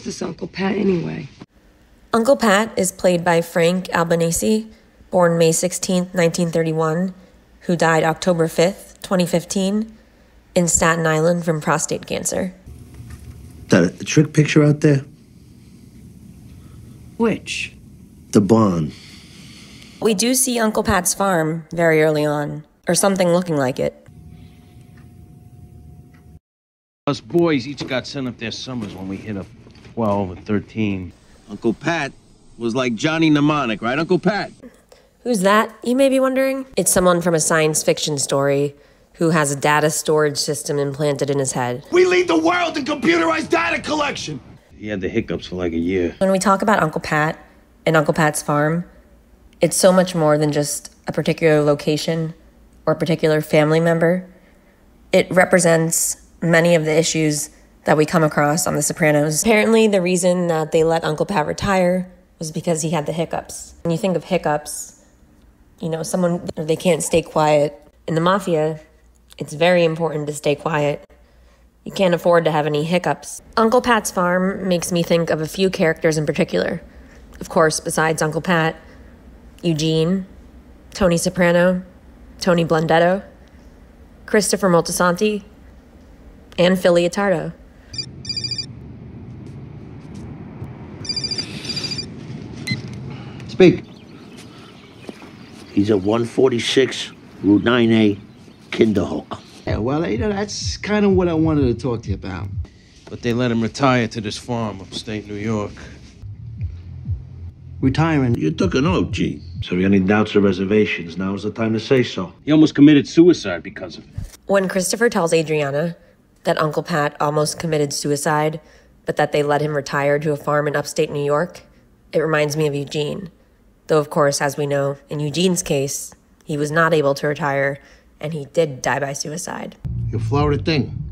this Uncle Pat anyway? Uncle Pat is played by Frank Albanese, born May 16, 1931, who died October 5th, 2015, in Staten Island from prostate cancer. That a trick picture out there? Which? The barn. We do see Uncle Pat's farm very early on, or something looking like it. Us boys each got sent up there summers when we hit up 12 or 13. Uncle Pat was like Johnny Mnemonic, right, Uncle Pat? Who's that, you may be wondering? It's someone from a science fiction story who has a data storage system implanted in his head. We lead the world in computerized data collection! He had the hiccups for like a year. When we talk about Uncle Pat and Uncle Pat's farm, it's so much more than just a particular location or a particular family member. It represents many of the issues that we come across on The Sopranos. Apparently, the reason that they let Uncle Pat retire was because he had the hiccups. When you think of hiccups, you know, they can't stay quiet. In the mafia, it's very important to stay quiet. You can't afford to have any hiccups. Uncle Pat's farm makes me think of a few characters in particular. Of course, besides Uncle Pat, Eugene, Tony Soprano, Tony Blundetto, Christopher Moltisanti, and Phil Leotardo. Speak. He's at 146 Route 9A, Kinderhook. Yeah, well, you know, that's kind of what I wanted to talk to you about. But they let him retire to this farm upstate New York. Retiring. You took an oath, G. So if you got any doubts or reservations, now's the time to say so. He almost committed suicide because of it. When Christopher tells Adriana that Uncle Pat almost committed suicide, but that they let him retire to a farm in upstate New York, it reminds me of Eugene. Though, of course, as we know, in Eugene's case, he was not able to retire, and he did die by suicide. Your Florida thing.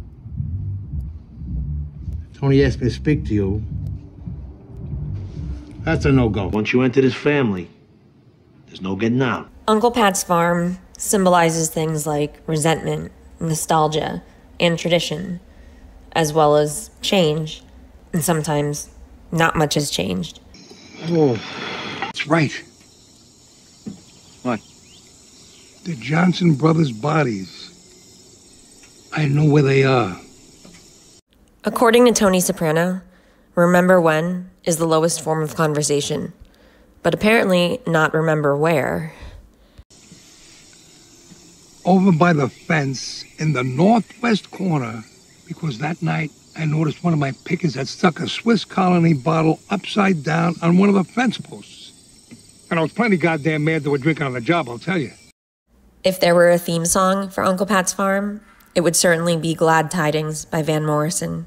Tony asked me to speak to you. That's a no-go. Once you enter this family, there's no getting out. Uncle Pat's farm symbolizes things like resentment, nostalgia, and tradition, as well as change. And sometimes not much has changed. Oh, that's right. What? The Johnson brothers' bodies. I know where they are. According to Tony Soprano, remember when is the lowest form of conversation, but apparently not remember where. Over by the fence in the northwest corner, because that night I noticed one of my pickers had stuck a Swiss Colony bottle upside down on one of the fence posts. And I was plenty goddamn mad they were drinking on the job, I'll tell you. If there were a theme song for Uncle Pat's farm, it would certainly be Glad Tidings by Van Morrison.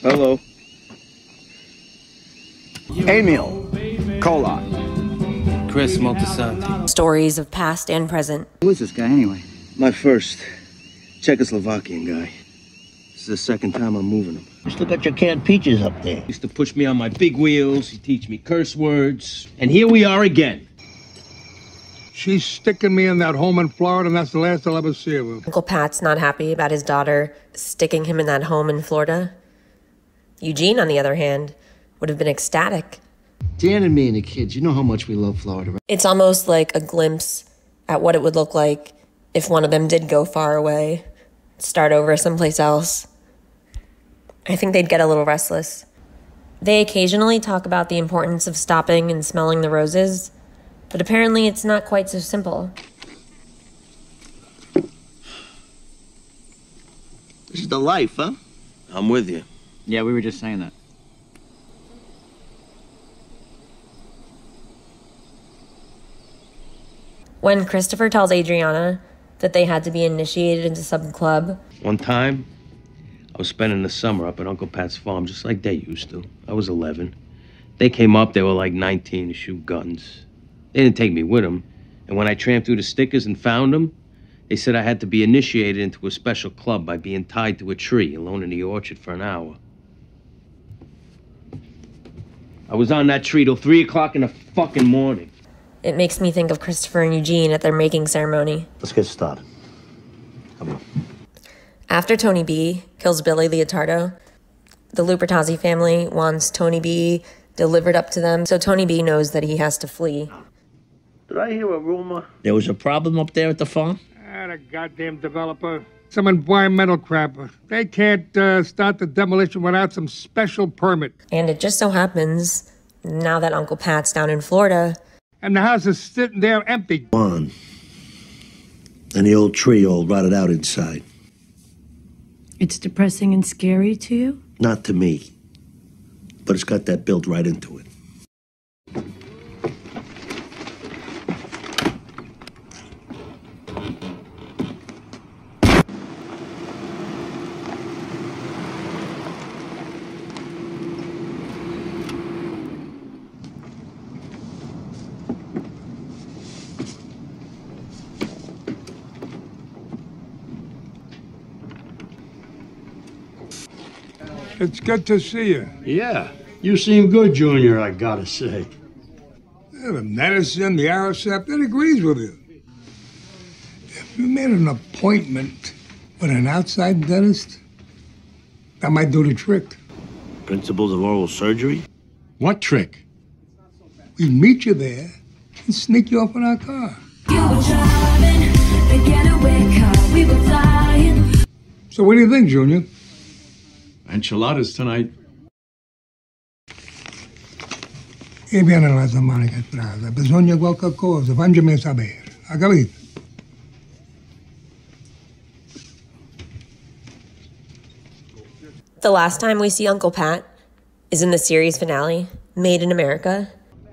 Hello. Emil. Cola. Chris Moltisanti. Stories of past and present. Who is this guy anyway? My first Czechoslovakian guy. This is the second time I'm moving him. You still got your canned peaches up there. He used to push me on my big wheels. He'd teach me curse words. And here we are again. She's sticking me in that home in Florida, and that's the last I'll ever see of her. Uncle Pat's not happy about his daughter sticking him in that home in Florida. Eugene, on the other hand, would have been ecstatic. Dan and me and the kids, you know how much we love Florida, right? It's almost like a glimpse at what it would look like if one of them did go far away, start over someplace else. I think they'd get a little restless. They occasionally talk about the importance of stopping and smelling the roses, but apparently it's not quite so simple. This is the life, huh? I'm with you. Yeah, we were just saying that. When Christopher tells Adriana that they had to be initiated into some club, One time, I was spending the summer up at Uncle Pat's farm just like they used to. I was 11. They came up, they were like 19 to shoot guns. They didn't take me with them. And when I tramped through the stickers and found them, They said I had to be initiated into a special club by being tied to a tree alone in the orchard for an hour. I was on that tree till 3 o'clock in the fucking morning. It makes me think of Christopher and Eugene at their making ceremony. Let's get started. Come on. After Tony B kills Billy Leotardo, the Lupertazzi family wants Tony B delivered up to them, so Tony B knows that he has to flee. Did I hear a rumor? There was a problem up there at the farm? A goddamn developer. Some environmental crapper. They can't start the demolition without some special permit. And it just so happens, now that Uncle Pat's down in Florida... And the house is sitting there empty. On. And the old tree all rotted out inside. It's depressing and scary to you? Not to me. But it's got that built right into it. It's good to see you. Yeah, you seem good, Junior, I gotta say. Yeah, the medicine, the Aricept, it agrees with you. If you made an appointment with an outside dentist, that might do the trick. Principles of oral surgery? What trick? We'd meet you there and sneak you off in our car. You were driving the getaway car, we were flying. So what do you think, Junior? Enchiladas tonight. E viene la settimana che trasa. Bisogna qualche cosa, fammmi sapere. Ha capito? The last time we see Uncle Pat is in the series finale, Made in America.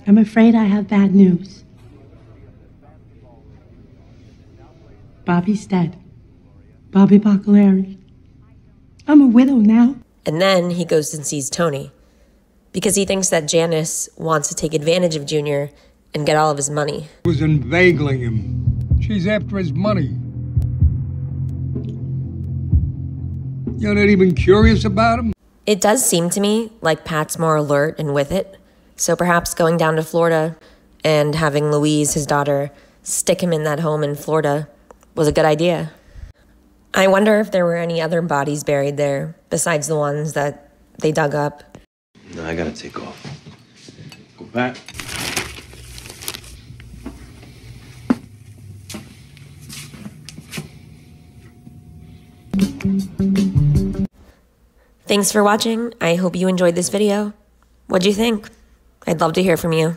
I'm afraid I have bad news. Bobby's dead. Bobby Bacalari. I'm a widow now. And then he goes and sees Tony because he thinks that Janice wants to take advantage of Junior and get all of his money. Was inveigling him. She's after his money. You're not even curious about him? It does seem to me like Pat's more alert and with it. So perhaps going down to Florida and having Louise, his daughter, stick him in that home in Florida was a good idea. I wonder if there were any other bodies buried there besides the ones that they dug up. No, I gotta take off. Go back. Thanks for watching. I hope you enjoyed this video. What'd you think? I'd love to hear from you.